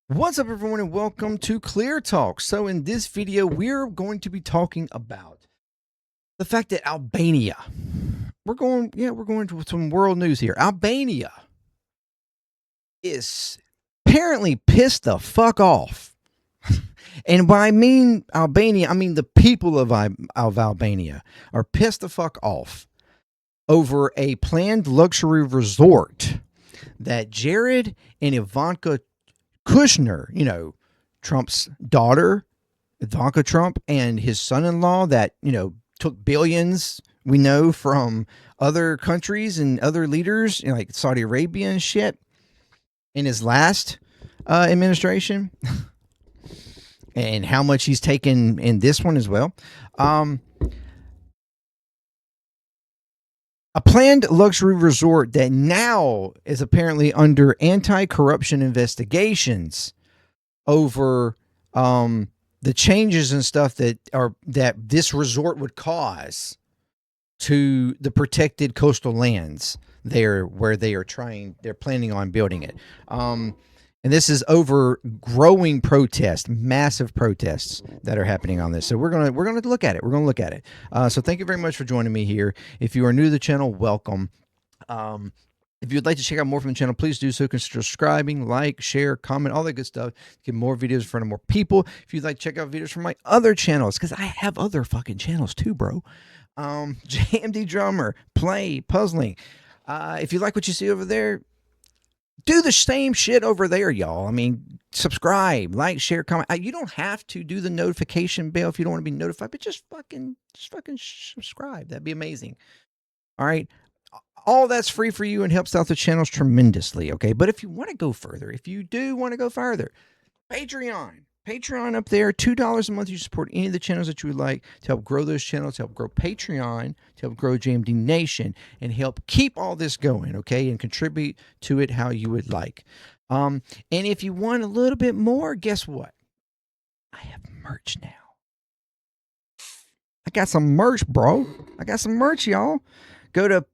What's up, everyone, and welcome to ClearTalk. So in this video, we're going to be talking about the fact that Albania, we're going to some world news here. Albania is apparently pissed the fuck off. And when I mean Albania, I mean the people of Albania are pissed the fuck off over a planned luxury resort that Jared and Ivanka Kushner, Trump's daughter, Ivanka Trump, and his son-in-law that, took billions, we know, from other countries and other leaders, like Saudi Arabia and shit, in his last administration, and how much he's taken in this one as well. A planned luxury resort that now is apparently under anti-corruption investigations over the changes and stuff that this resort would cause to the protected coastal lands there where they're planning on building it. And this is over growing protests, massive protests that are happening on this. So we're gonna look at it. So thank you very much for joining me here. If you are new to the channel, welcome. If you'd like to check out more from the channel, please do so. Consider subscribing, like, share, comment, all that good stuff. Get more videos in front of more people. If you'd like to check out videos from my other channels, because I have other fucking channels too, bro. JMD Drummer, Play, Puzzling. If you like what you see over there, do the same shit over there, y'all. I mean, subscribe, like, share, comment. You don't have to do the notification bell if you don't want to be notified, but just fucking subscribe. That'd be amazing. All right. All that's free for you and helps out the channels tremendously, okay? But if you want to go further, if you do want to go further, Patreon up there, $2 a month. You support any of the channels that you would like to help grow those channels, to help grow Patreon, to help grow JMD Nation, and help keep all this going, okay? And contribute to it how you would like. And if you want a little bit more, guess what? I have merch now. I got some merch, bro. I got some merch, y'all. Go to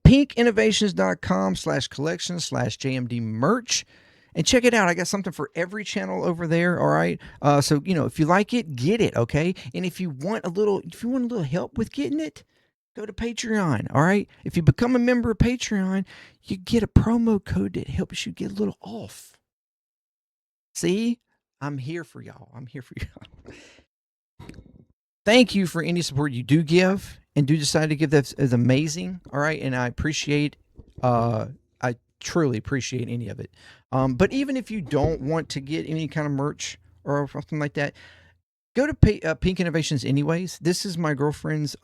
pinkinnovations.com/collection/JMD merch and check it out. I got something for every channel over there. All right. So, if you like it, get it. Okay. And if you want a little help with getting it, go to Patreon. All right. If you become a member of Patreon, you get a promo code that helps you get a little off. See, I'm here for y'all. Thank you for any support you do give and do decide to give. That is amazing. All right. And I appreciate, I truly appreciate any of it. But even if you don't want to get any kind of merch or something like that, go to Pink Innovations anyways. This is my girlfriend's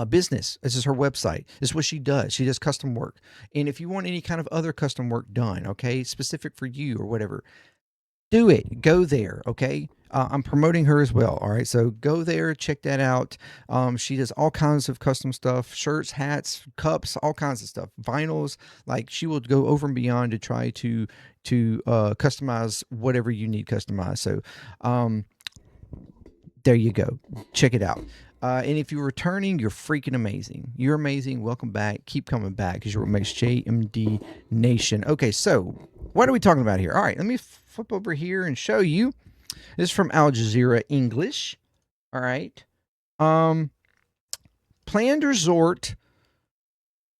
business. This is her website. This is what she does. She does custom work. And if you want any kind of other custom work done, okay, specific for you or whatever, do it. Go there, okay? I'm promoting her as well, all right? So go there, check that out. She does all kinds of custom stuff, shirts, hats, cups, all kinds of stuff, vinyls. Like, she will go over and beyond to try to customize whatever you need customized. So there you go. Check it out. And if you're returning, you're freaking amazing. You're amazing. Welcome back. Keep coming back because you're what makes JMD Nation. Okay, so what are we talking about here? All right, let me flip over here and show you. This is from Al Jazeera English. All right. Planned resort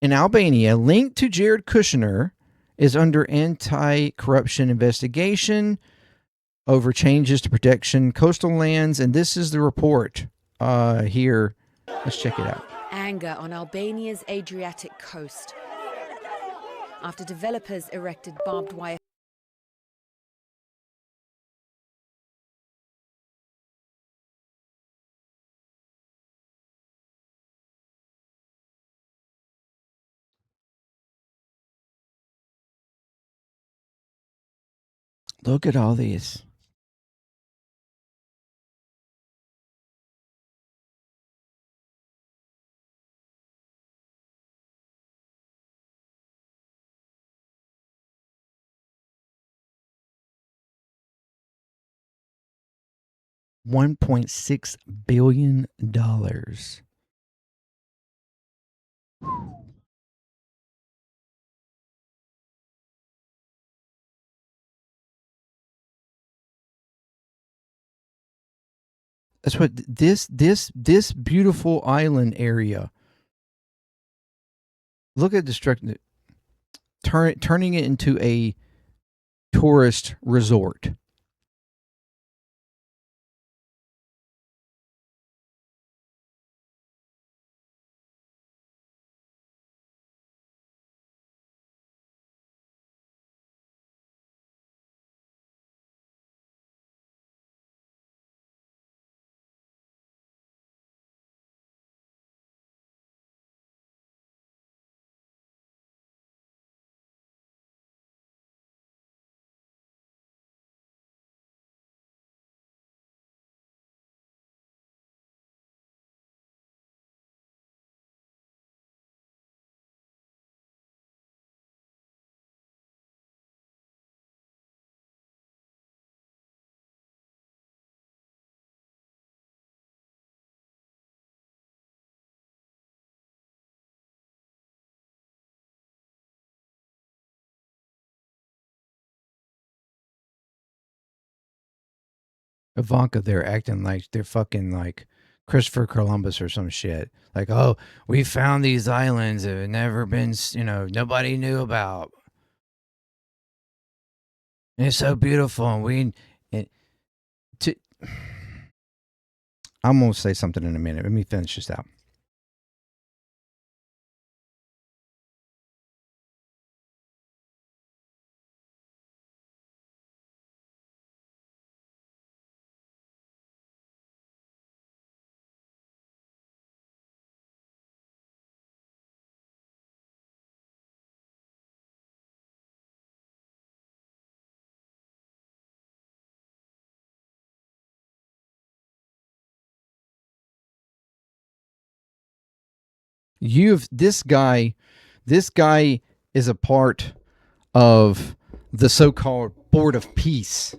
in Albania linked to Jared Kushner is under anti-corruption investigation over changes to protection coastal lands. And this is the report here. Let's check it out. Anger on Albania's Adriatic coast after developers erected barbed wire. Look at all these. $1.6 billion. That's what this beautiful island area. Look at turning it into a tourist resort. Ivanka, they're acting like they're fucking like Christopher Columbus or some shit. Like, oh, we found these islands that have never been, nobody knew about. And it's so beautiful, and to, I'm gonna say something in a minute. Let me finish this out. This guy is a part of the so-called Board of Peace.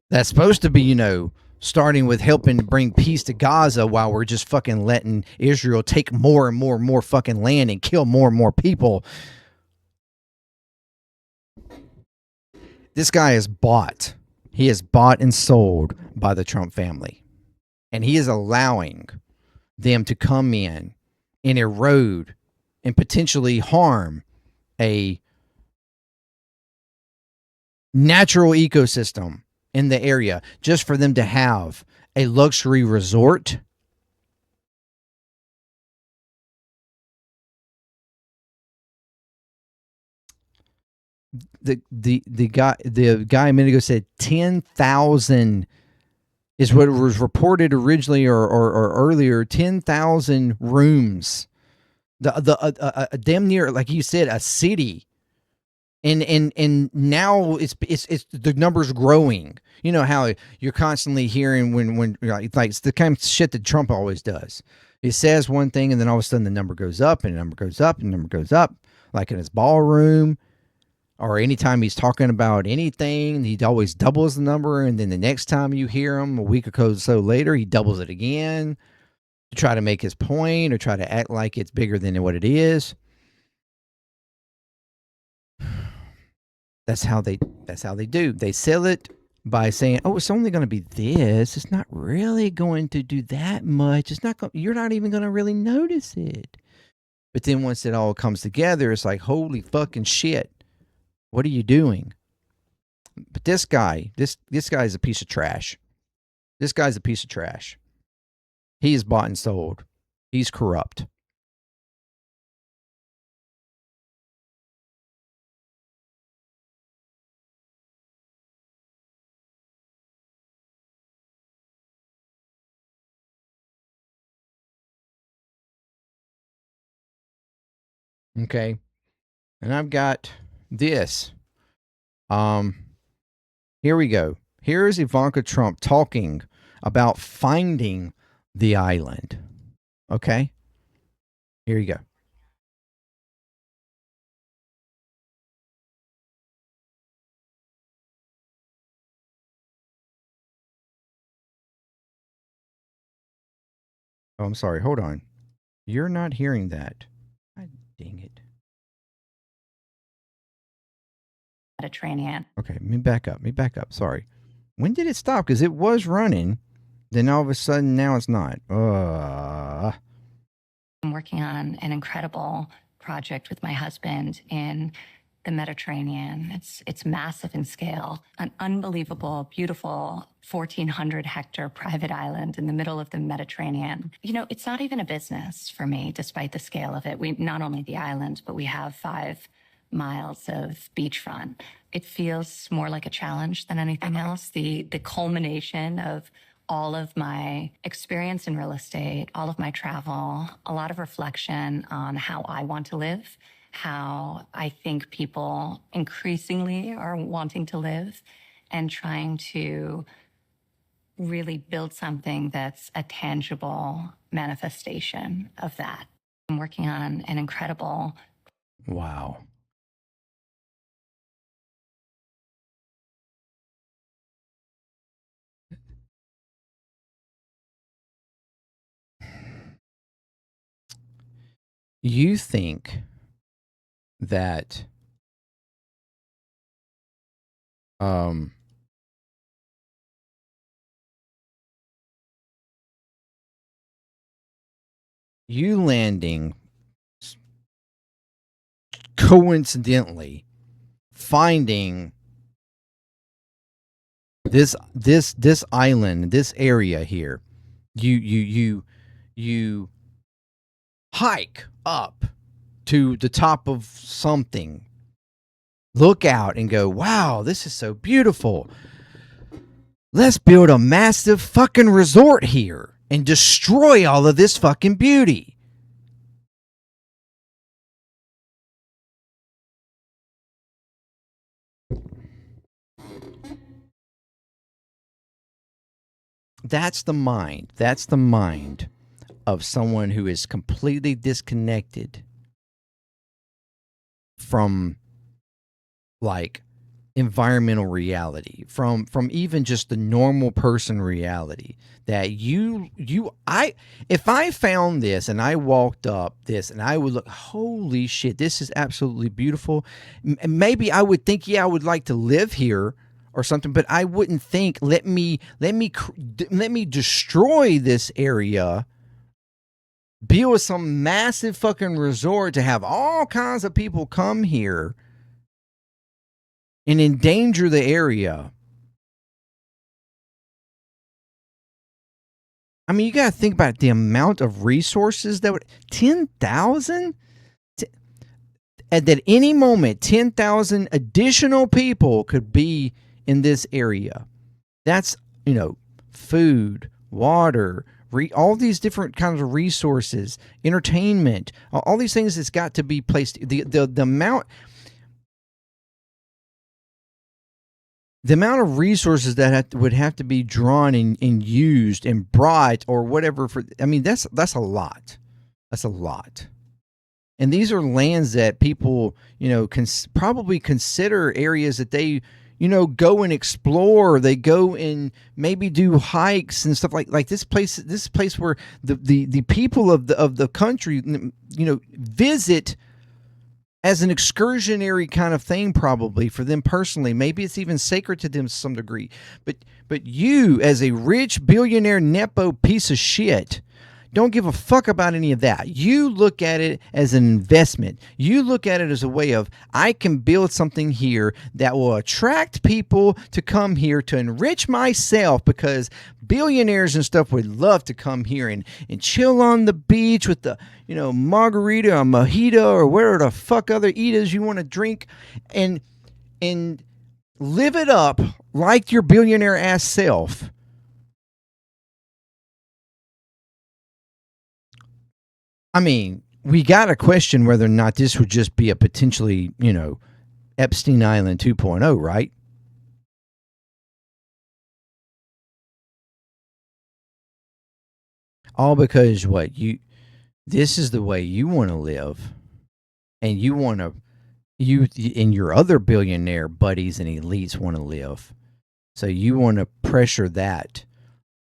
That's supposed to be, starting with helping to bring peace to Gaza while we're just fucking letting Israel take more and more and more fucking land and kill more and more people. This guy is bought. He is bought and sold by the Trump family. And he is allowing them to come in and erode and potentially harm a natural ecosystem in the area just for them to have a luxury resort. The guy a minute ago said 10,000 is what was reported originally or earlier. 10,000 rooms, the damn near, like you said, a city. And now it's the numbers growing. You know how you're constantly hearing when like it's the kind of shit that Trump always does. He says one thing and then all of a sudden the number goes up and the number goes up and the number goes up, like in his ballroom or anytime he's talking about anything, he always doubles the number, and then the next time you hear him a week or so later, he doubles it again to try to make his point or try to act like it's bigger than what it is. That's how they do. They sell it by saying, "Oh, it's only going to be this. It's not really going to do that much. It's not. You're not even going to really notice it." But then once it all comes together, it's like, "Holy fucking shit! What are you doing?" But this guy is a piece of trash. This guy's a piece of trash. He is bought and sold. He's corrupt. Okay. And I've got this. Here we go. Here is Ivanka Trump talking about finding the island. Okay? Here you go. Oh, I'm sorry. Hold on. You're not hearing that. God dang it. Mediterranean. Okay, let me back up. Sorry. When did it stop? Because it was running. Then all of a sudden, now it's not. I'm working on an incredible project with my husband in the Mediterranean. It's massive in scale, an unbelievable, beautiful 1,400 hectare private island in the middle of the Mediterranean. You know, it's not even a business for me, despite the scale of it. We not only the island, but we have 5 miles of beachfront. It feels more like a challenge than anything else. The culmination of all of my experience in real estate, all of my travel, a lot of reflection on how I want to live, how I think people increasingly are wanting to live, and trying to really build something that's a tangible manifestation of that. I'm working on an incredible. Wow. You think that you landing coincidentally finding this island, this area here, you hike up to the top of something, look out and go, wow, this is so beautiful. Let's build a massive fucking resort here and destroy all of this fucking beauty. That's the mind. That's the mind of someone who is completely disconnected from like environmental reality, from even just the normal person reality. That if I found this and I walked up this and I would look, holy shit, this is absolutely beautiful. Maybe I would think, yeah, I would like to live here or something, but I wouldn't think, let me destroy this area, build some massive fucking resort to have all kinds of people come here and endanger the area. I mean, you got to think about the amount of resources that would 10,000 at any moment. 10,000 additional people could be in this area. That's, food, water, all these different kinds of resources, entertainment, all these things that's got to be placed. The amount of resources that would have to be drawn and used and brought or whatever that's a lot. That's a lot. And these are lands that people, probably consider areas that they, go and explore. They go and maybe do hikes and stuff like this place where the people of the country, visit as an excursionary kind of thing, probably for them personally. Maybe it's even sacred to them to some degree. But you, as a rich billionaire nepo piece of shit, don't give a fuck about any of that. You look at it as an investment. You look at it as a way of, I can build something here that will attract people to come here to enrich myself, because billionaires and stuff would love to come here and chill on the beach with the, margarita or mojito or whatever the fuck other eatas you want to drink, and live it up like your billionaire ass self. I mean, we got to question whether or not this would just be a potentially, Epstein Island 2.0, right? All because this is the way you want to live, and you and your other billionaire buddies and elites want to live. So you want to pressure that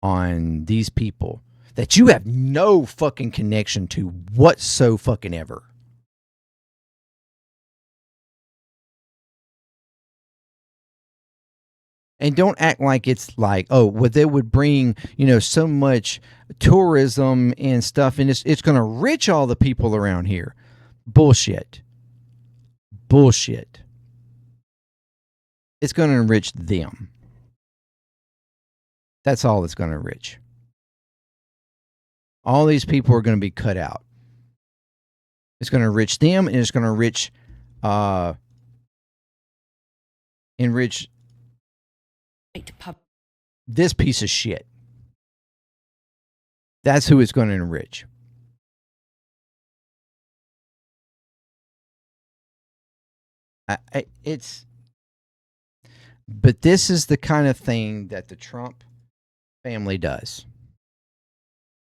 on these people that you have no fucking connection to whatsoever. And don't act like it's like, oh, well, they would bring, so much tourism and stuff, and it's going to rich all the people around here. Bullshit. Bullshit. It's going to enrich them. That's all it's going to enrich. All these people are going to be cut out. It's going to enrich them, and it's going to enrich this piece of shit. That's who it's going to enrich. But this is the kind of thing that the Trump family does.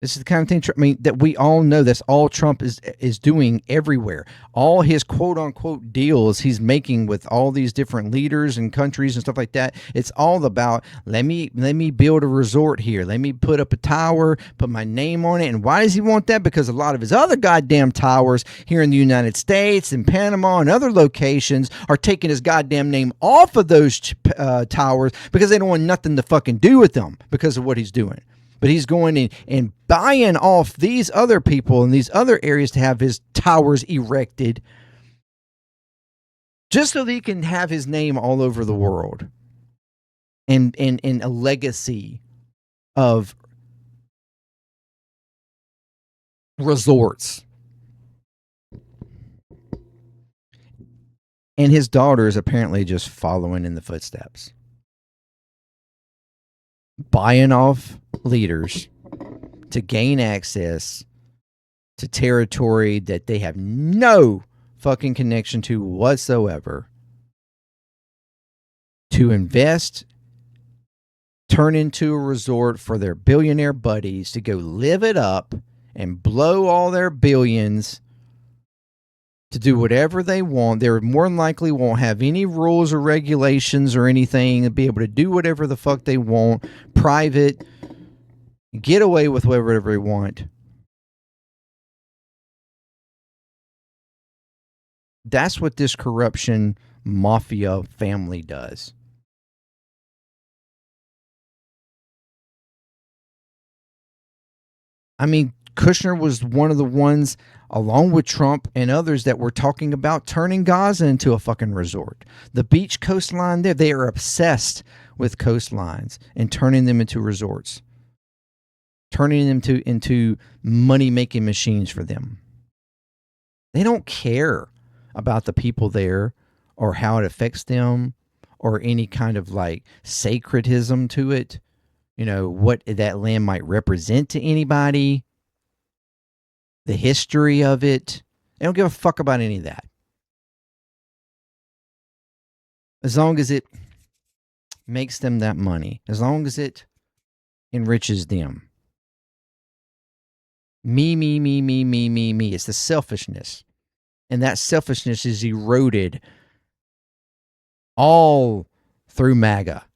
This is the kind of thing, that we all know. That's all Trump is doing everywhere. All his quote unquote deals he's making with all these different leaders and countries and stuff like that. It's all about, let me build a resort here. Let me put up a tower, put my name on it. And why does he want that? Because a lot of his other goddamn towers here in the United States and Panama and other locations are taking his goddamn name off of those towers because they don't want nothing to fucking do with them because of what he's doing. But he's going in and buying off these other people in these other areas to have his towers erected just so that he can have his name all over the world and a legacy of resorts. And his daughter is apparently just following in the footsteps. Buying off leaders to gain access to territory that they have no fucking connection to whatsoever, to invest, turn into a resort for their billionaire buddies to go live it up and blow all their billions to do whatever they want. They more than likely won't have any rules or regulations or anything, and be able to do whatever the fuck they want, private, get away with whatever they want. That's what this corruption mafia family does. Kushner was one of the ones, along with Trump and others, that were talking about turning Gaza into a fucking resort. The beach coastline there, they are obsessed with coastlines and turning them into resorts, turning them into money-making machines for them. They don't care about the people there or how it affects them or any kind of like sacredism to it, what that land might represent to anybody, the history of it. They don't give a fuck about any of that. As long as it makes them that money, as long as it enriches them. Me. It's the selfishness. And that selfishness is eroded all through MAGA.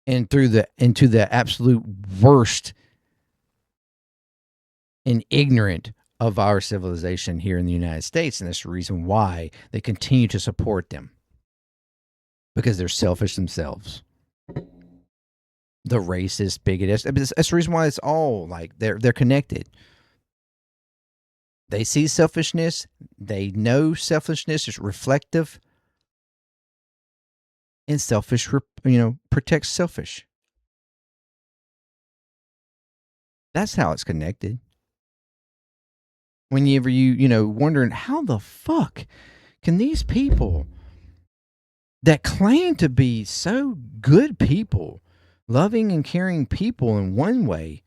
And into the absolute worst and ignorant of our civilization here in the United States. And that's the reason why they continue to support them. Because they're selfish themselves. The racist, bigoted. That's the reason why it's all like they're connected. They see selfishness. They know selfishness is reflective. And selfish, protects selfish. That's how it's connected. Whenever wondering how the fuck can these people that claim to be so good people, loving and caring people in one way,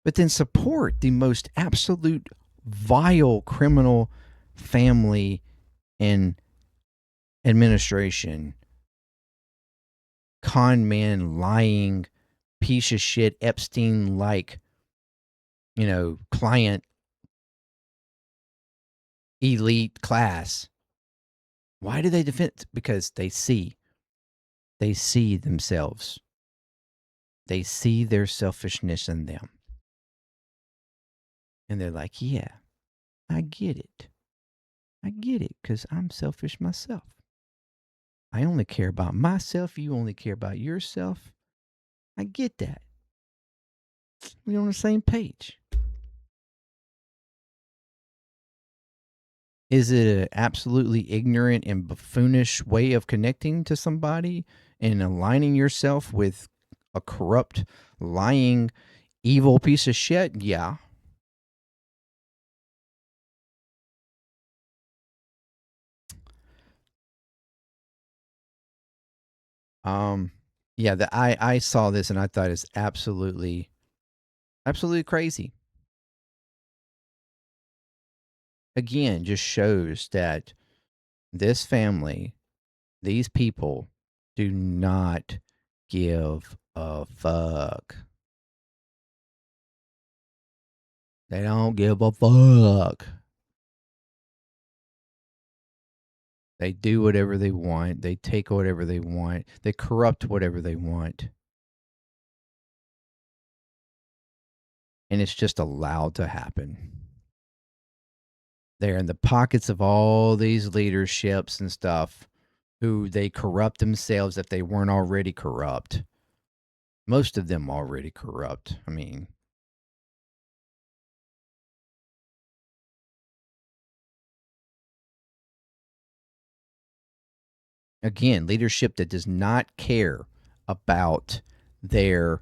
but then support the most absolute vile criminal family and administration, con man, lying, piece of shit, Epstein-like, client, elite class. Why do they defend? Because they see themselves. They see their selfishness in them. And they're like, yeah, I get it. I get it, because I'm selfish myself. I only care about myself. You only care about yourself. I get that. We're on the same page. Is it an absolutely ignorant and buffoonish way of connecting to somebody and aligning yourself with a corrupt, lying, evil piece of shit? Yeah. Yeah, I saw this and I thought it's absolutely crazy. Again, just shows that this family, these people, do not give a fuck. They don't give a fuck. They do whatever they want. They take whatever they want. They corrupt whatever they want. And it's just allowed to happen. They're in the pockets of all these leaderships and stuff who they corrupt themselves if they weren't already corrupt. Most of them already corrupt. I mean, again, leadership that does not care about their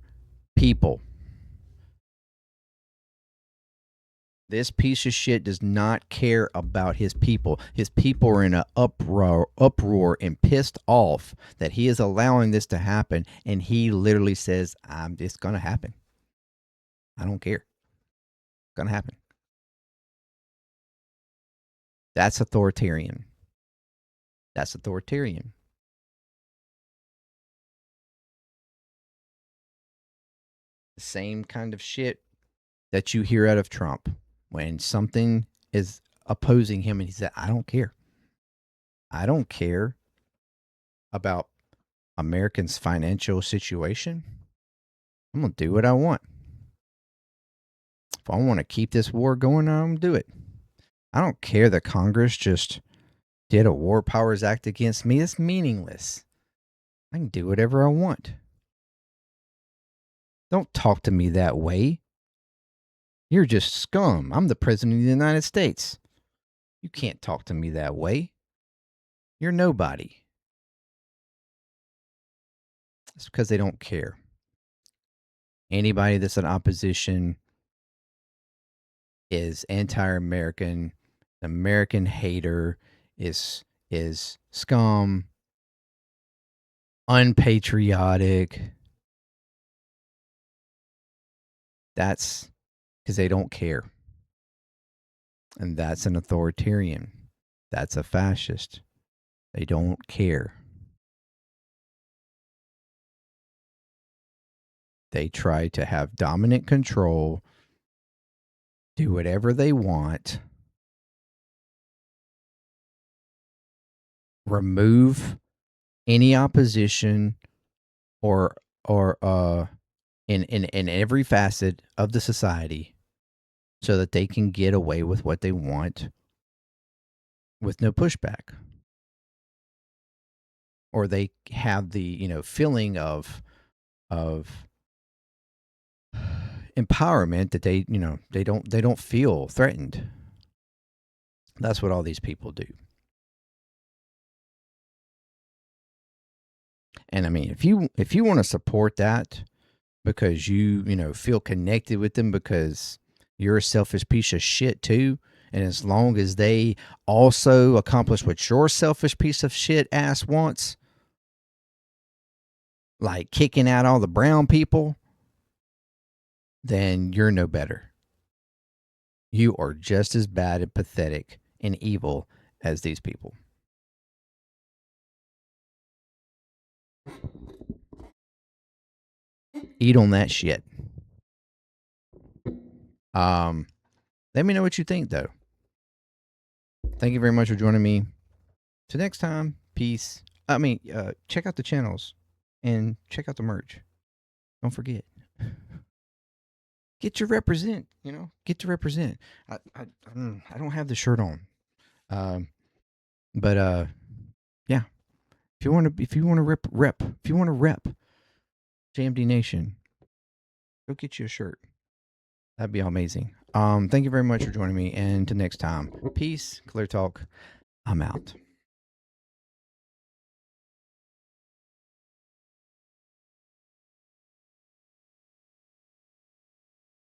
people. This piece of shit does not care about his people. His people are in an uproar and pissed off that he is allowing this to happen. And he literally says, it's going to happen. I don't care. It's going to happen. That's authoritarian. That's authoritarian. The same kind of shit that you hear out of Trump when something is opposing him and he said, I don't care. I don't care about Americans' financial situation. I'm going to do what I want. If I want to keep this war going, I'm going to do it. I don't care that Congress just did a War Powers Act against me. It's meaningless. I can do whatever I want. Don't talk to me that way. You're just scum. I'm the president of the United States. You can't talk to me that way. You're nobody. It's because they don't care. Anybody that's in opposition is anti-American, American hater, is scum, unpatriotic. That's because they don't care. And that's an authoritarian. That's a fascist. They don't care. They try to have dominant control, do whatever they want, remove any opposition or in every facet of the society so that they can get away with what they want with no pushback. Or they have the, feeling of empowerment that they don't feel threatened. That's what all these people do. And I mean, if you want to support that because you feel connected with them because you're a selfish piece of shit too, and as long as they also accomplish what your selfish piece of shit ass wants, like kicking out all the brown people, then you're no better. You are just as bad and pathetic and evil as these people. Eat on that shit. Let me know what you think, though. Thank you very much for joining me. Till next time, peace. Check out the channels and check out the merch. Don't forget. Get to represent. Get to represent. I don't have the shirt on. But yeah, if you want to rep JMD Nation, go get you a shirt. That'd be amazing. Thank you very much for joining me, and until next time, peace, Clear Talk. I'm out.